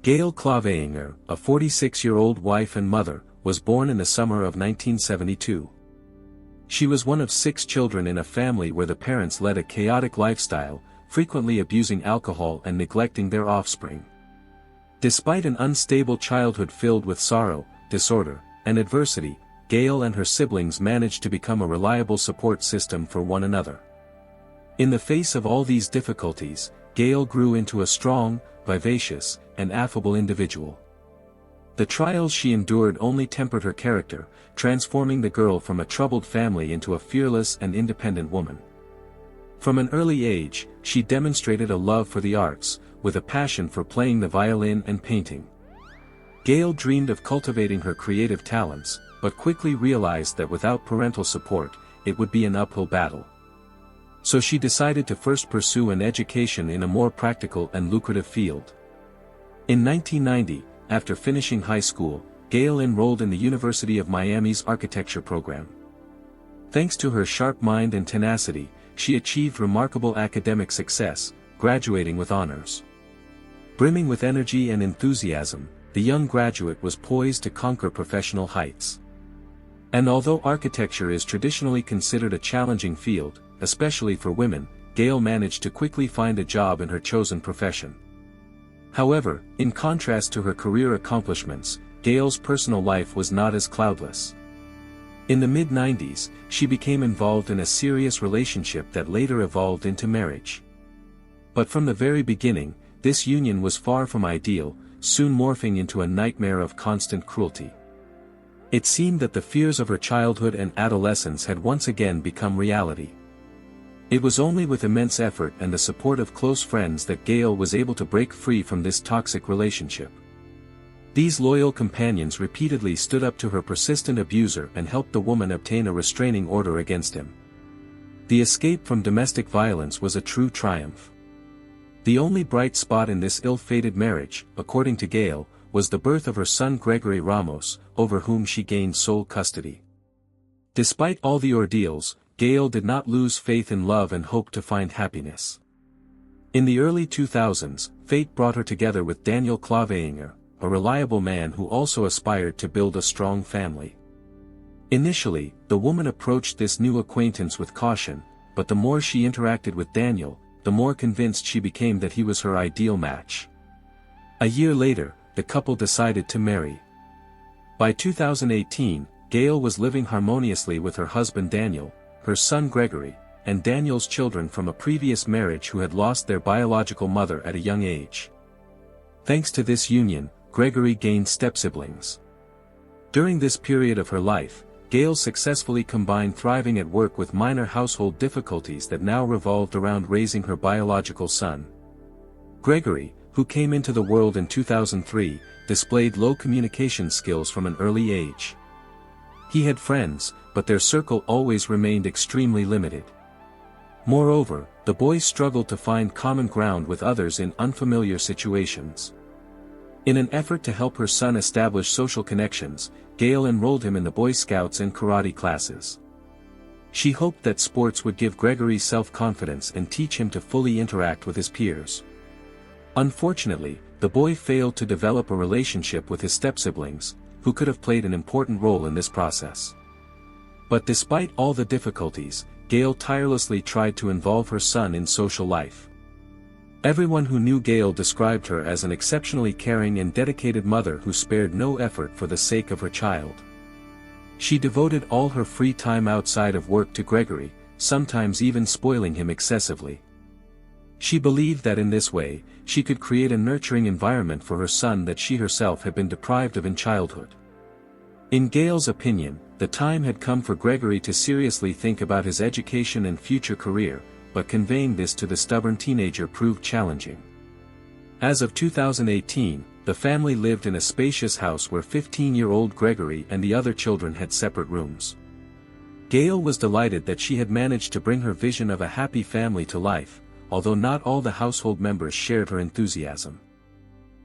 Gail Clavinger, a 46-year-old wife and mother, was born in the summer of 1972. She was one of 6 children in a family where the parents led a chaotic lifestyle, frequently abusing alcohol and neglecting their offspring. Despite an unstable childhood filled with sorrow, disorder, and adversity, Gail and her siblings managed to become a reliable support system for one another. In the face of all these difficulties, Gail grew into a strong, vivacious, and affable individual. The trials she endured only tempered her character, transforming the girl from a troubled family into a fearless and independent woman. From an early age, she demonstrated a love for the arts, with a passion for playing the violin and painting. Gail dreamed of cultivating her creative talents, but quickly realized that without parental support, it would be an uphill battle. So she decided to first pursue an education in a more practical and lucrative field. In 1990, after finishing high school, Gail enrolled in the University of Miami's architecture program. Thanks to her sharp mind and tenacity, she achieved remarkable academic success, graduating with honors. Brimming with energy and enthusiasm, the young graduate was poised to conquer professional heights. And although architecture is traditionally considered a challenging field, especially for women, Gail managed to quickly find a job in her chosen profession. However, in contrast to her career accomplishments, Gail's personal life was not as cloudless. In the mid-90s, she became involved in a serious relationship that later evolved into marriage. But from the very beginning, this union was far from ideal, soon morphing into a nightmare of constant cruelty. It seemed that the fears of her childhood and adolescence had once again become reality. It was only with immense effort and the support of close friends that Gail was able to break free from this toxic relationship. These loyal companions repeatedly stood up to her persistent abuser and helped the woman obtain a restraining order against him. The escape from domestic violence was a true triumph. The only bright spot in this ill-fated marriage, according to Gail, was the birth of her son Gregory Ramos, over whom she gained sole custody. Despite all the ordeals, Gail did not lose faith in love and hoped to find happiness. In the early 2000s, fate brought her together with Daniel Clavinger, a reliable man who also aspired to build a strong family. Initially, the woman approached this new acquaintance with caution, but the more she interacted with Daniel, the more convinced she became that he was her ideal match. A year later, the couple decided to marry. By 2018, Gail was living harmoniously with her husband Daniel, her son Gregory, and Daniel's children from a previous marriage who had lost their biological mother at a young age. Thanks to this union, Gregory gained step-siblings. During this period of her life, Gail successfully combined thriving at work with minor household difficulties that now revolved around raising her biological son. Gregory, who came into the world in 2003, displayed low communication skills from an early age. He had friends, but their circle always remained extremely limited. Moreover, the boy struggled to find common ground with others in unfamiliar situations. In an effort to help her son establish social connections, Gail enrolled him in the Boy Scouts and karate classes. She hoped that sports would give Gregory self-confidence and teach him to fully interact with his peers. Unfortunately, the boy failed to develop a relationship with his step-siblings, who could have played an important role in this process. But despite all the difficulties, Gail tirelessly tried to involve her son in social life. Everyone who knew Gail described her as an exceptionally caring and dedicated mother who spared no effort for the sake of her child. She devoted all her free time outside of work to Gregory, sometimes even spoiling him excessively. She believed that in this way, she could create a nurturing environment for her son that she herself had been deprived of in childhood. In Gail's opinion, the time had come for Gregory to seriously think about his education and future career, but conveying this to the stubborn teenager proved challenging. As of 2018, the family lived in a spacious house where 15-year-old Gregory and the other children had separate rooms. Gail was delighted that she had managed to bring her vision of a happy family to life, although not all the household members shared her enthusiasm.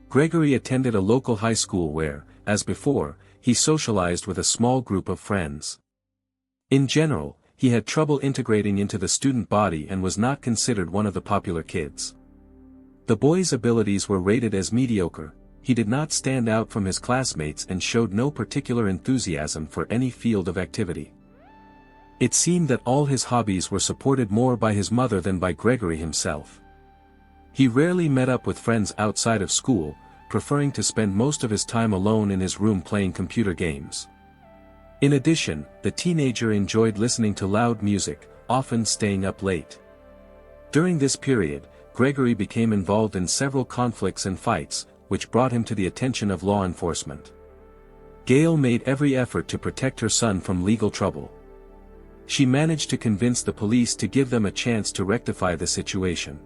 Gregory attended a local high school where, as before, he socialized with a small group of friends. In general, he had trouble integrating into the student body and was not considered one of the popular kids. The boy's abilities were rated as mediocre, he did not stand out from his classmates and showed no particular enthusiasm for any field of activity. It seemed that all his hobbies were supported more by his mother than by Gregory himself. He rarely met up with friends outside of school, preferring to spend most of his time alone in his room playing computer games. In addition, the teenager enjoyed listening to loud music, often staying up late. During this period, Gregory became involved in several conflicts and fights, which brought him to the attention of law enforcement. Gail made every effort to protect her son from legal trouble. She managed to convince the police to give them a chance to rectify the situation.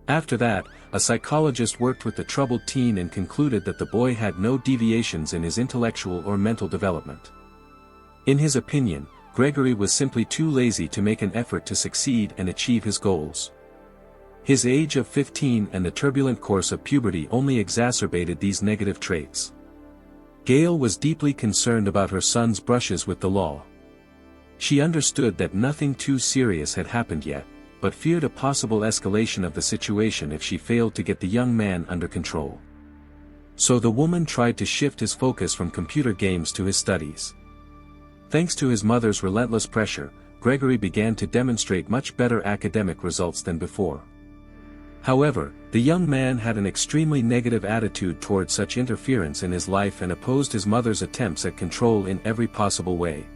After that, a psychologist worked with the troubled teen and concluded that the boy had no deviations in his intellectual or mental development. In his opinion, Gregory was simply too lazy to make an effort to succeed and achieve his goals. His age of 15 and the turbulent course of puberty only exacerbated these negative traits. Gail was deeply concerned about her son's brushes with the law. She understood that nothing too serious had happened yet, but feared a possible escalation of the situation if she failed to get the young man under control. So the woman tried to shift his focus from computer games to his studies. Thanks to his mother's relentless pressure, Gregory began to demonstrate much better academic results than before. However, the young man had an extremely negative attitude toward such interference in his life and opposed his mother's attempts at control in every possible way.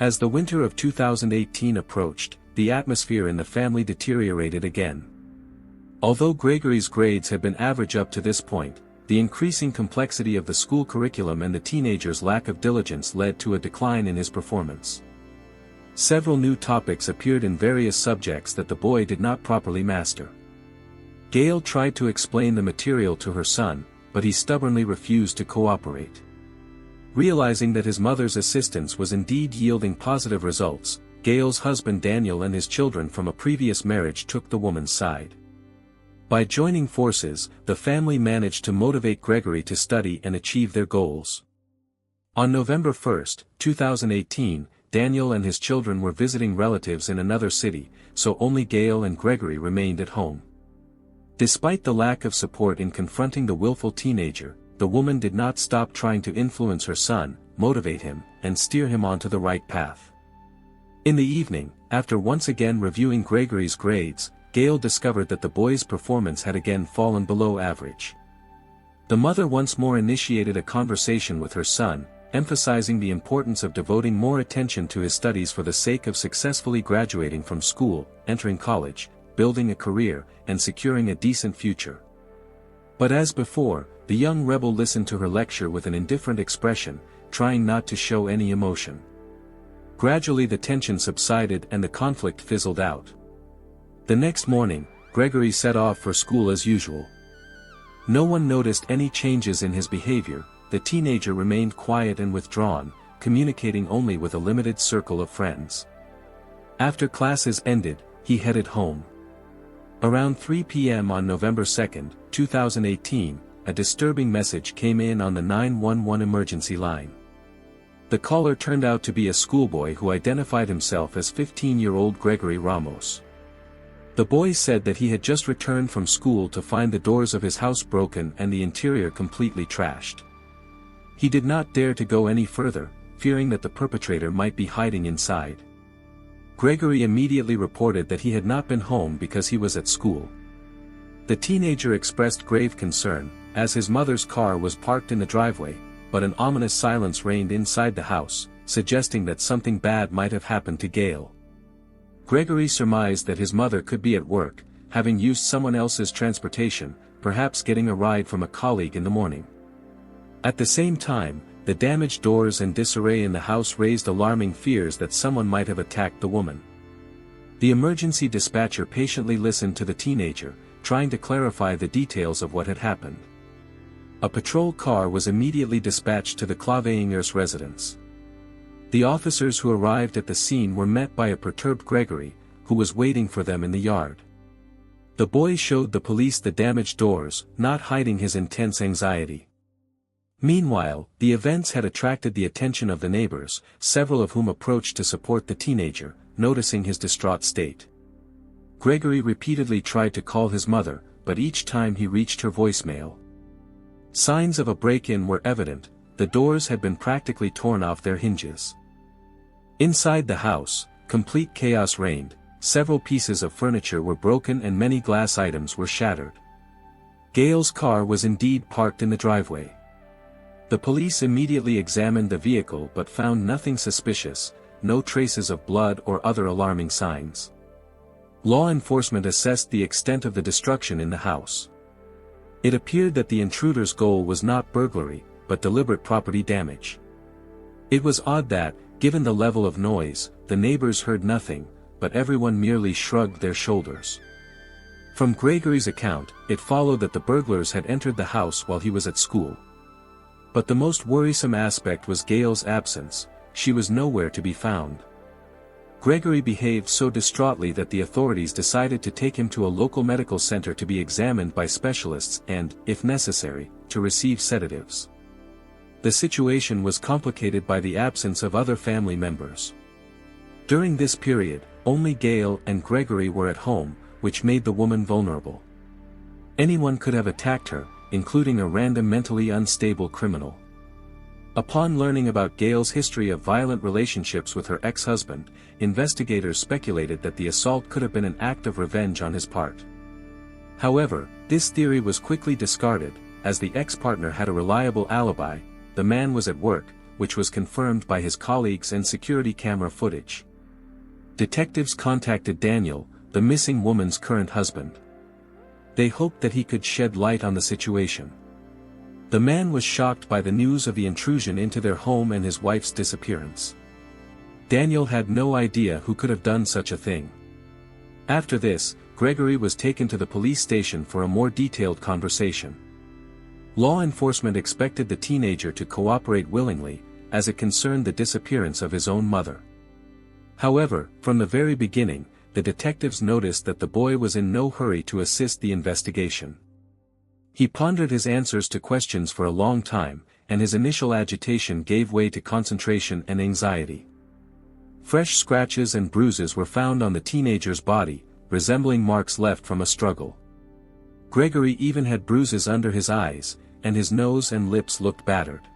As the winter of 2018 approached, the atmosphere in the family deteriorated again. Although Gregory's grades had been average up to this point, the increasing complexity of the school curriculum and the teenager's lack of diligence led to a decline in his performance. Several new topics appeared in various subjects that the boy did not properly master. Gail tried to explain the material to her son, but he stubbornly refused to cooperate. Realizing that his mother's assistance was indeed yielding positive results, Gail's husband Daniel and his children from a previous marriage took the woman's side. By joining forces, the family managed to motivate Gregory to study and achieve their goals. On November 1, 2018, Daniel and his children were visiting relatives in another city, so only Gail and Gregory remained at home. Despite the lack of support in confronting the willful teenager, the woman did not stop trying to influence her son, motivate him, and steer him onto the right path. In the evening, after once again reviewing Gregory's grades, Gail discovered that the boy's performance had again fallen below average. The mother once more initiated a conversation with her son, emphasizing the importance of devoting more attention to his studies for the sake of successfully graduating from school, entering college, building a career, and securing a decent future. But as before, the young rebel listened to her lecture with an indifferent expression, trying not to show any emotion. Gradually the tension subsided and the conflict fizzled out. The next morning, Gregory set off for school as usual. No one noticed any changes in his behavior. The teenager remained quiet and withdrawn, communicating only with a limited circle of friends. After classes ended, he headed home. Around 3 p.m. on November 2, 2018, a disturbing message came in on the 911 emergency line. The caller turned out to be a schoolboy who identified himself as 15-year-old Gregory Ramos. The boy said that he had just returned from school to find the doors of his house broken and the interior completely trashed. He did not dare to go any further, fearing that the perpetrator might be hiding inside. Gregory immediately reported that he had not been home because he was at school. The teenager expressed grave concern, as his mother's car was parked in the driveway, but an ominous silence reigned inside the house, suggesting that something bad might have happened to Gail. Gregory surmised that his mother could be at work, having used someone else's transportation, perhaps getting a ride from a colleague in the morning. At the same time, the damaged doors and disarray in the house raised alarming fears that someone might have attacked the woman. The emergency dispatcher patiently listened to the teenager, trying to clarify the details of what had happened. A patrol car was immediately dispatched to the Clavingers' residence. The officers who arrived at the scene were met by a perturbed Gregory, who was waiting for them in the yard. The boy showed the police the damaged doors, not hiding his intense anxiety. Meanwhile, the events had attracted the attention of the neighbors, several of whom approached to support the teenager, noticing his distraught state. Gregory repeatedly tried to call his mother, but each time he reached her voicemail. Signs of a break-in were evident, the doors had been practically torn off their hinges. Inside the house, complete chaos reigned, several pieces of furniture were broken and many glass items were shattered. Gail's car was indeed parked in the driveway. The police immediately examined the vehicle but found nothing suspicious, no traces of blood or other alarming signs. Law enforcement assessed the extent of the destruction in the house. It appeared that the intruder's goal was not burglary, but deliberate property damage. It was odd that, given the level of noise, the neighbors heard nothing, but everyone merely shrugged their shoulders. From Gregory's account, it followed that the burglars had entered the house while he was at school. But the most worrisome aspect was Gail's absence. She was nowhere to be found. Gregory behaved so distraughtly that the authorities decided to take him to a local medical center to be examined by specialists and, if necessary, to receive sedatives. The situation was complicated by the absence of other family members. During this period, only Gail and Gregory were at home, which made the woman vulnerable. Anyone could have attacked her, including a random mentally unstable criminal. Upon learning about Gail's history of violent relationships with her ex-husband, investigators speculated that the assault could have been an act of revenge on his part. However, this theory was quickly discarded, as the ex-partner had a reliable alibi. The man was at work, which was confirmed by his colleagues and security camera footage. Detectives contacted Daniel, the missing woman's current husband. They hoped that he could shed light on the situation. The man was shocked by the news of the intrusion into their home and his wife's disappearance. Daniel had no idea who could have done such a thing. After this, Gregory was taken to the police station for a more detailed conversation. Law enforcement expected the teenager to cooperate willingly, as it concerned the disappearance of his own mother. However, from the very beginning, the detectives noticed that the boy was in no hurry to assist the investigation. He pondered his answers to questions for a long time, and his initial agitation gave way to concentration and anxiety. Fresh scratches and bruises were found on the teenager's body, resembling marks left from a struggle. Gregory even had bruises under his eyes, and his nose and lips looked battered.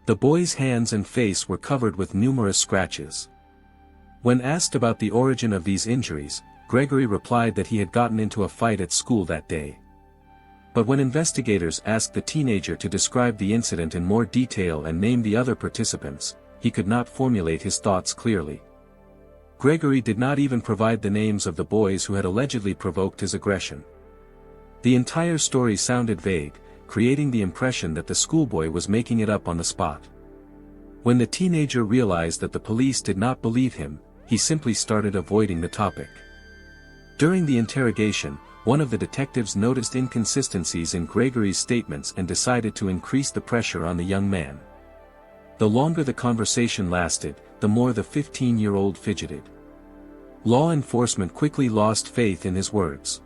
The boy's hands and face were covered with numerous scratches. When asked about the origin of these injuries, Gregory replied that he had gotten into a fight at school that day. But when investigators asked the teenager to describe the incident in more detail and name the other participants, he could not formulate his thoughts clearly. Gregory did not even provide the names of the boys who had allegedly provoked his aggression. The entire story sounded vague, creating the impression that the schoolboy was making it up on the spot. When the teenager realized that the police did not believe him, he simply started avoiding the topic. During the interrogation, one of the detectives noticed inconsistencies in Gregory's statements and decided to increase the pressure on the young man. The longer the conversation lasted, the more the 15-year-old fidgeted. Law enforcement quickly lost faith in his words.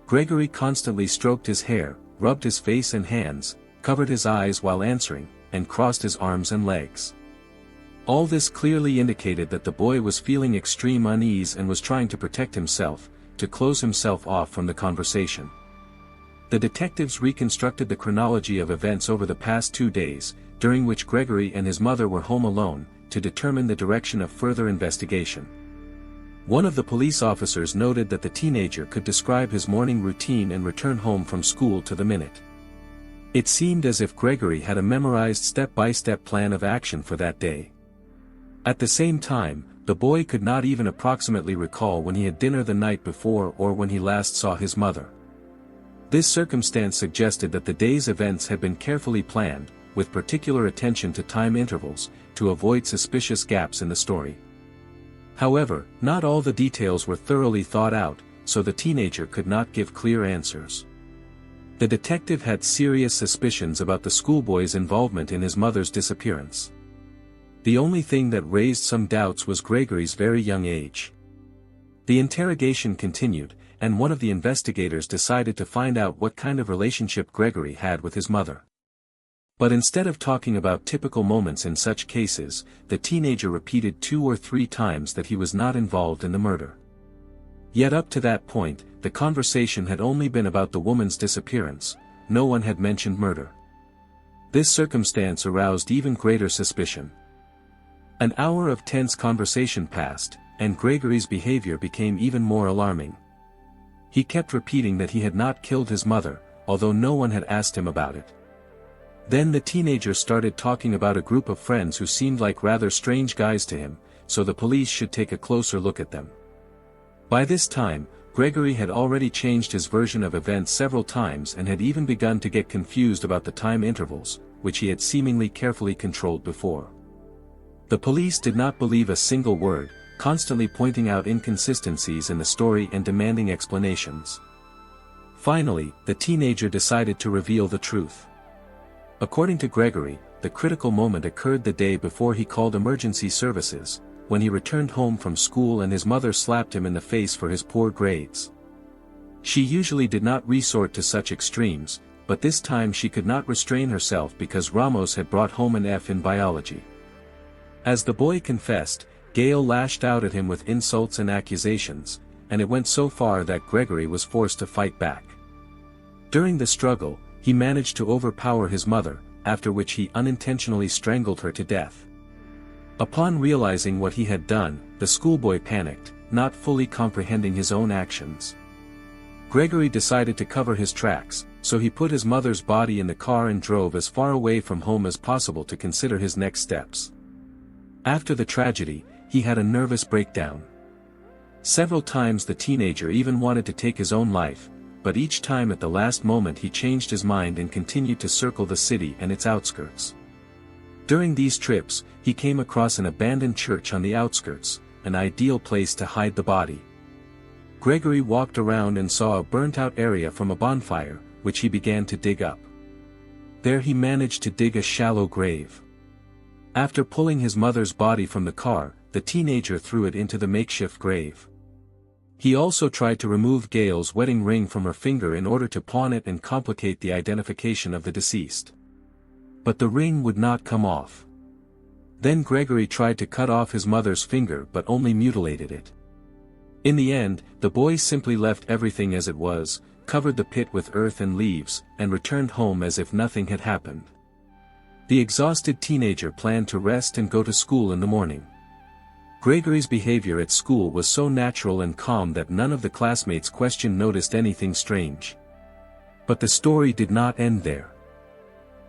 Gregory constantly stroked his hair, rubbed his face and hands, covered his eyes while answering, and crossed his arms and legs. All this clearly indicated that the boy was feeling extreme unease and was trying to protect himself, to close himself off from the conversation. The detectives reconstructed the chronology of events over the past 2 days, during which Gregory and his mother were home alone, to determine the direction of further investigation. One of the police officers noted that the teenager could describe his morning routine and return home from school to the minute. It seemed as if Gregory had a memorized step-by-step plan of action for that day. At the same time, the boy could not even approximately recall when he had dinner the night before or when he last saw his mother. This circumstance suggested that the day's events had been carefully planned, with particular attention to time intervals, to avoid suspicious gaps in the story. However, not all the details were thoroughly thought out, so the teenager could not give clear answers. The detective had serious suspicions about the schoolboy's involvement in his mother's disappearance. The only thing that raised some doubts was Gregory's very young age. The interrogation continued, and one of the investigators decided to find out what kind of relationship Gregory had with his mother. But instead of talking about typical moments in such cases, the teenager repeated 2 or 3 times that he was not involved in the murder. Yet up to that point, the conversation had only been about the woman's disappearance, no one had mentioned murder. This circumstance aroused even greater suspicion. An hour of tense conversation passed, and Gregory's behavior became even more alarming. He kept repeating that he had not killed his mother, although no one had asked him about it. Then the teenager started talking about a group of friends who seemed like rather strange guys to him, so the police should take a closer look at them. By this time, Gregory had already changed his version of events several times and had even begun to get confused about the time intervals, which he had seemingly carefully controlled before. The police did not believe a single word, constantly pointing out inconsistencies in the story and demanding explanations. Finally, the teenager decided to reveal the truth. According to Gregory, the critical moment occurred the day before he called emergency services, when he returned home from school and his mother slapped him in the face for his poor grades. She usually did not resort to such extremes, but this time she could not restrain herself because Ramos had brought home an F in biology. As the boy confessed, Gail lashed out at him with insults and accusations, and it went so far that Gregory was forced to fight back. During the struggle, he managed to overpower his mother, after which he unintentionally strangled her to death. Upon realizing what he had done, the schoolboy panicked, not fully comprehending his own actions. Gregory decided to cover his tracks, so he put his mother's body in the car and drove as far away from home as possible to consider his next steps. After the tragedy, he had a nervous breakdown. Several times the teenager even wanted to take his own life, but each time at the last moment he changed his mind and continued to circle the city and its outskirts. During these trips, he came across an abandoned church on the outskirts, an ideal place to hide the body. Gregory walked around and saw a burnt-out area from a bonfire, which he began to dig up. There he managed to dig a shallow grave. After pulling his mother's body from the car, the teenager threw it into the makeshift grave. He also tried to remove Gail's wedding ring from her finger in order to pawn it and complicate the identification of the deceased. But the ring would not come off. Then Gregory tried to cut off his mother's finger but only mutilated it. In the end, the boy simply left everything as it was, covered the pit with earth and leaves, and returned home as if nothing had happened. The exhausted teenager planned to rest and go to school in the morning. Gregory's behavior at school was so natural and calm that none of the classmates noticed anything strange. But the story did not end there.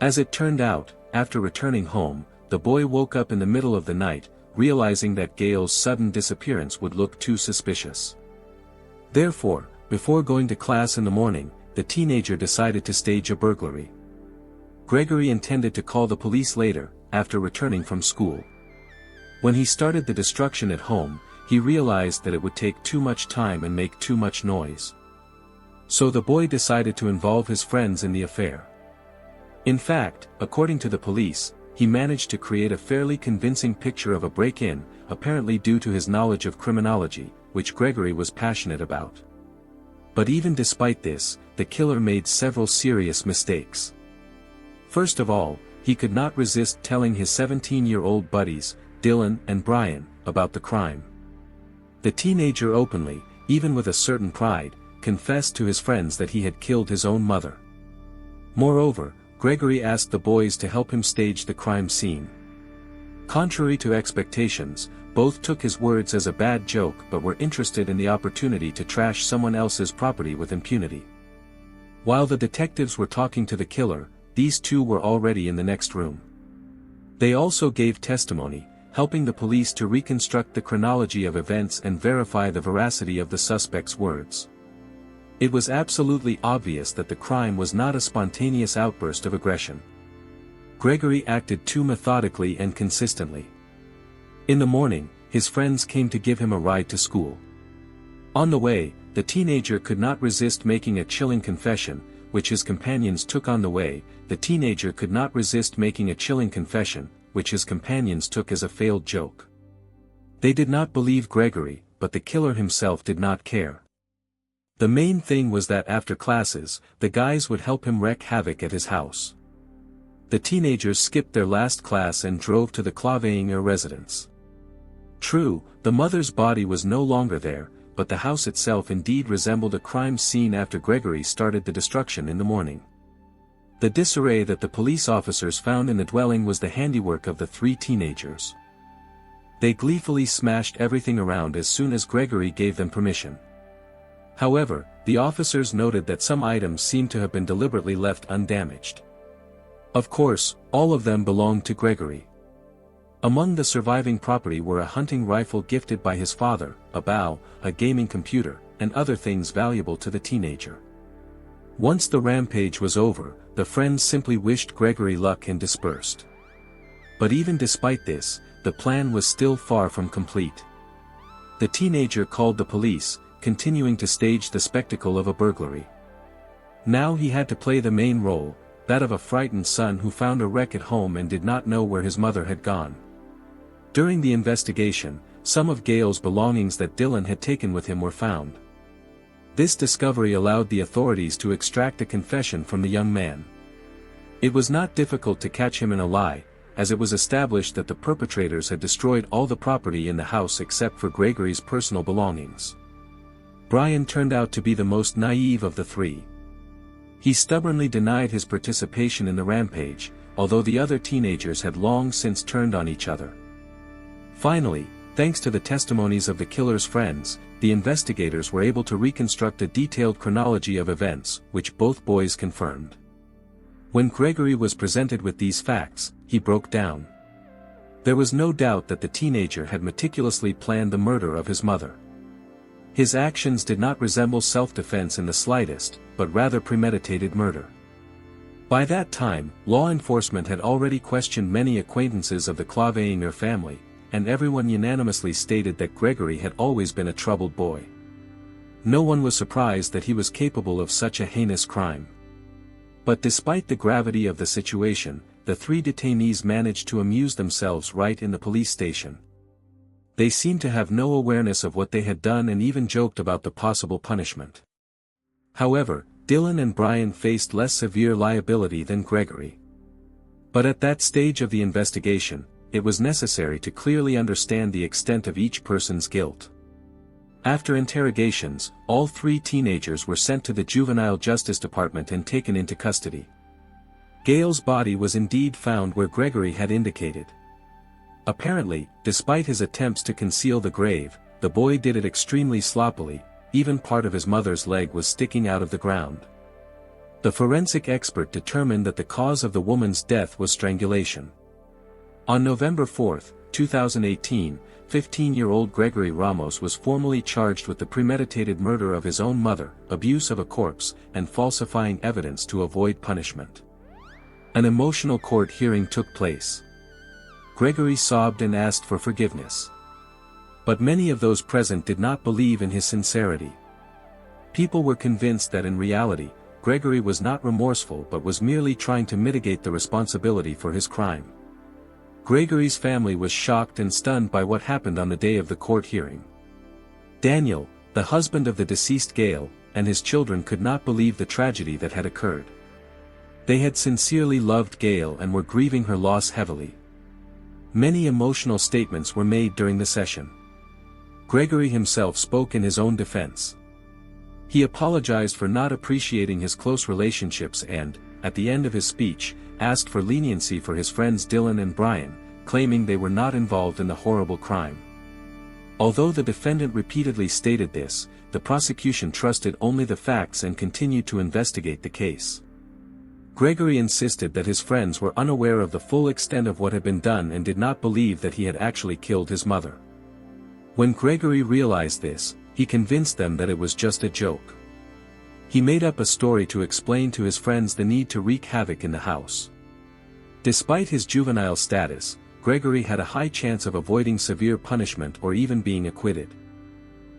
As it turned out, after returning home, the boy woke up in the middle of the night, realizing that Gail's sudden disappearance would look too suspicious. Therefore, before going to class in the morning, the teenager decided to stage a burglary. Gregory intended to call the police later, after returning from school. When he started the destruction at home, he realized that it would take too much time and make too much noise. So the boy decided to involve his friends in the affair. In fact, according to the police, he managed to create a fairly convincing picture of a break-in, apparently due to his knowledge of criminology, which Gregory was passionate about. But even despite this, the killer made several serious mistakes. First of all, he could not resist telling his 17-year-old buddies, Dylan and Bryan, about the crime. The teenager openly, even with a certain pride, confessed to his friends that he had killed his own mother. Moreover, Gregory asked the boys to help him stage the crime scene. Contrary to expectations, both took his words as a bad joke but were interested in the opportunity to trash someone else's property with impunity. While the detectives were talking to the killer, these two were already in the next room. They also gave testimony, helping the police to reconstruct the chronology of events and verify the veracity of the suspect's words. It was absolutely obvious that the crime was not a spontaneous outburst of aggression. Gregory acted too methodically and consistently. In the morning, his friends came to give him a ride to school. On the way, the teenager could not resist making a chilling confession, which his companions took as a failed joke. They did not believe Gregory, but the killer himself did not care. The main thing was that after classes, the guys would help him wreak havoc at his house. The teenagers skipped their last class and drove to the Clavinger residence. True, the mother's body was no longer there, but the house itself indeed resembled a crime scene after Gregory started the destruction in the morning. The disarray that the police officers found in the dwelling was the handiwork of the three teenagers. They gleefully smashed everything around as soon as Gregory gave them permission. However, the officers noted that some items seemed to have been deliberately left undamaged. Of course, all of them belonged to Gregory. Among the surviving property were a hunting rifle gifted by his father, a bow, a gaming computer, and other things valuable to the teenager. Once the rampage was over, the friends simply wished Gregory luck and dispersed. But even despite this, the plan was still far from complete. The teenager called the police, continuing to stage the spectacle of a burglary. Now he had to play the main role, that of a frightened son who found a wreck at home and did not know where his mother had gone. During the investigation, some of Gail's belongings that Dylan had taken with him were found. This discovery allowed the authorities to extract a confession from the young man. It was not difficult to catch him in a lie, as it was established that the perpetrators had destroyed all the property in the house except for Gregory's personal belongings. Bryan turned out to be the most naive of the three. He stubbornly denied his participation in the rampage, although the other teenagers had long since turned on each other. Finally, thanks to the testimonies of the killer's friends, the investigators were able to reconstruct a detailed chronology of events, which both boys confirmed. When Gregory was presented with these facts, he broke down. There was no doubt that the teenager had meticulously planned the murder of his mother. His actions did not resemble self-defense in the slightest, but rather premeditated murder. By that time, law enforcement had already questioned many acquaintances of the Clavinger family, and everyone unanimously stated that Gregory had always been a troubled boy. No one was surprised that he was capable of such a heinous crime. But despite the gravity of the situation, the three detainees managed to amuse themselves right in the police station. They seemed to have no awareness of what they had done and even joked about the possible punishment. However, Dylan and Bryan faced less severe liability than Gregory. But at that stage of the investigation, it was necessary to clearly understand the extent of each person's guilt. After interrogations, all three teenagers were sent to the Juvenile Justice Department and taken into custody. Gail's body was indeed found where Gregory had indicated. Apparently, despite his attempts to conceal the grave, the boy did it extremely sloppily, even part of his mother's leg was sticking out of the ground. The forensic expert determined that the cause of the woman's death was strangulation. On November 4, 2018, 15-year-old Gregory Ramos was formally charged with the premeditated murder of his own mother, abuse of a corpse, and falsifying evidence to avoid punishment. An emotional court hearing took place. Gregory sobbed and asked for forgiveness. But many of those present did not believe in his sincerity. People were convinced that in reality, Gregory was not remorseful but was merely trying to mitigate the responsibility for his crime. Gregory's family was shocked and stunned by what happened on the day of the court hearing. Daniel, the husband of the deceased Gail, and his children could not believe the tragedy that had occurred. They had sincerely loved Gail and were grieving her loss heavily. Many emotional statements were made during the session. Gregory himself spoke in his own defense. He apologized for not appreciating his close relationships and, at the end of his speech, asked for leniency for his friends Dylan and Bryan, claiming they were not involved in the horrible crime. Although the defendant repeatedly stated this, the prosecution trusted only the facts and continued to investigate the case. Gregory insisted that his friends were unaware of the full extent of what had been done and did not believe that he had actually killed his mother. When Gregory realized this, he convinced them that it was just a joke. He made up a story to explain to his friends the need to wreak havoc in the house. Despite his juvenile status, Gregory had a high chance of avoiding severe punishment or even being acquitted.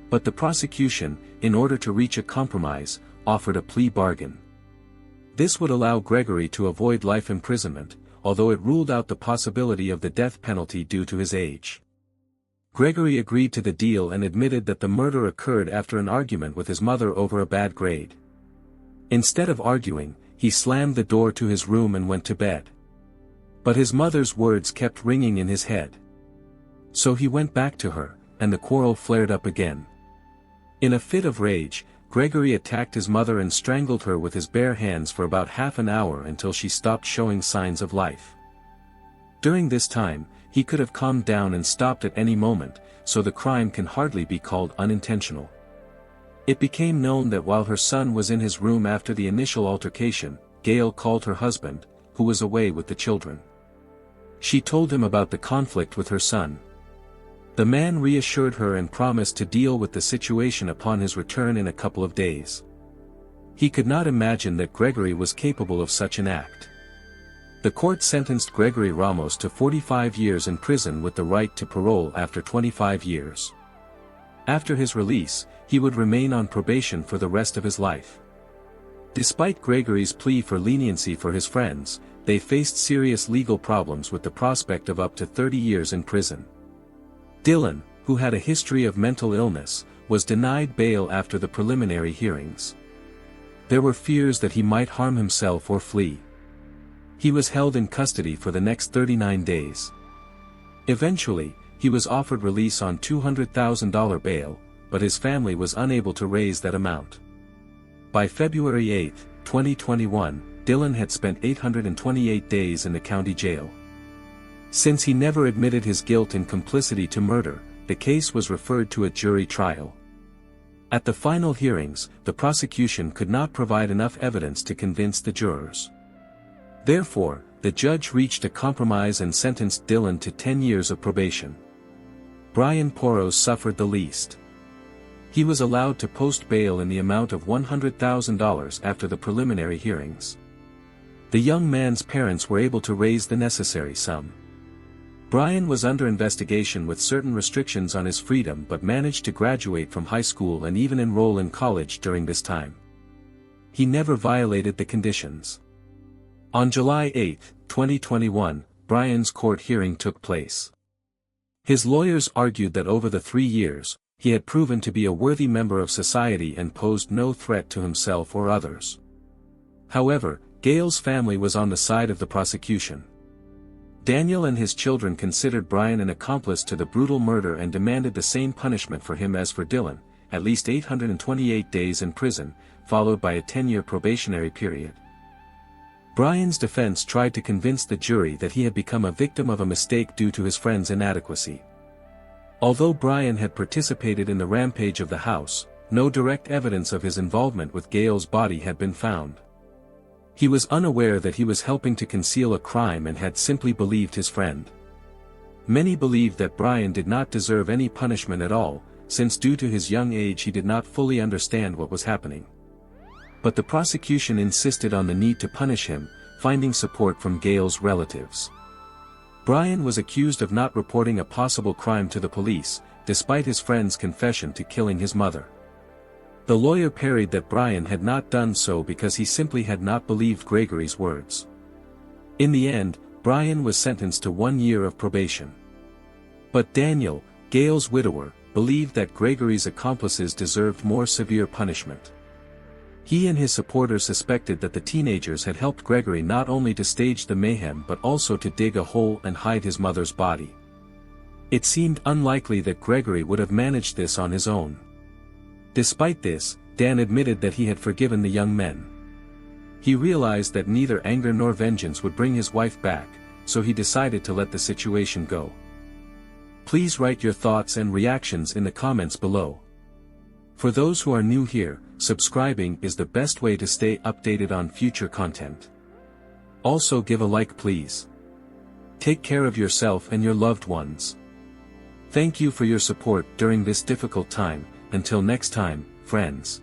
But the prosecution, in order to reach a compromise, offered a plea bargain. This would allow Gregory to avoid life imprisonment, although it ruled out the possibility of the death penalty due to his age. Gregory agreed to the deal and admitted that the murder occurred after an argument with his mother over a bad grade. Instead of arguing, he slammed the door to his room and went to bed. But his mother's words kept ringing in his head. So he went back to her, and the quarrel flared up again. In a fit of rage, Gregory attacked his mother and strangled her with his bare hands for about half an hour until she stopped showing signs of life. During this time, he could have calmed down and stopped at any moment, so the crime can hardly be called unintentional. It became known that while her son was in his room after the initial altercation, Gail called her husband, who was away with the children. She told him about the conflict with her son. The man reassured her and promised to deal with the situation upon his return in a couple of days. He could not imagine that Gregory was capable of such an act. The court sentenced Gregory Ramos to 45 years in prison with the right to parole after 25 years. After his release, he would remain on probation for the rest of his life. Despite Gregory's plea for leniency for his friends, they faced serious legal problems with the prospect of up to 30 years in prison. Dylan, who had a history of mental illness, was denied bail after the preliminary hearings. There were fears that he might harm himself or flee. He was held in custody for the next 39 days. Eventually, he was offered release on $200,000 bail, but his family was unable to raise that amount. By February 8, 2021, Dylan had spent 828 days in the county jail. Since he never admitted his guilt in complicity to murder, the case was referred to a jury trial. At the final hearings, the prosecution could not provide enough evidence to convince the jurors. Therefore, the judge reached a compromise and sentenced Dylan to 10 years of probation. Bryan Poros suffered the least. He was allowed to post bail in the amount of $100,000 after the preliminary hearings. The young man's parents were able to raise the necessary sum. Bryan was under investigation with certain restrictions on his freedom but managed to graduate from high school and even enroll in college during this time. He never violated the conditions. On July 8, 2021, Bryan's court hearing took place. His lawyers argued that over the 3 years, he had proven to be a worthy member of society and posed no threat to himself or others. However, Gail's family was on the side of the prosecution. Daniel and his children considered Bryan an accomplice to the brutal murder and demanded the same punishment for him as for Dylan, at least 828 days in prison, followed by a 10-year probationary period. Bryan's defense tried to convince the jury that he had become a victim of a mistake due to his friend's inadequacy. Although Bryan had participated in the rampage of the house, no direct evidence of his involvement with Gail's body had been found. He was unaware that he was helping to conceal a crime and had simply believed his friend. Many believed that Bryan did not deserve any punishment at all, since due to his young age he did not fully understand what was happening. But the prosecution insisted on the need to punish him, finding support from Gail's relatives. Bryan was accused of not reporting a possible crime to the police, despite his friend's confession to killing his mother. The lawyer parried that Bryan had not done so because he simply had not believed Gregory's words. In the end, Bryan was sentenced to 1 year of probation. But Daniel, Gail's widower, believed that Gregory's accomplices deserved more severe punishment. He and his supporters suspected that the teenagers had helped Gregory not only to stage the mayhem but also to dig a hole and hide his mother's body. It seemed unlikely that Gregory would have managed this on his own. Despite this, Dan admitted that he had forgiven the young men. He realized that neither anger nor vengeance would bring his wife back, so he decided to let the situation go. Please write your thoughts and reactions in the comments below. For those who are new here, subscribing is the best way to stay updated on future content. Also give a like please. Take care of yourself and your loved ones. Thank you for your support during this difficult time. Until next time, friends.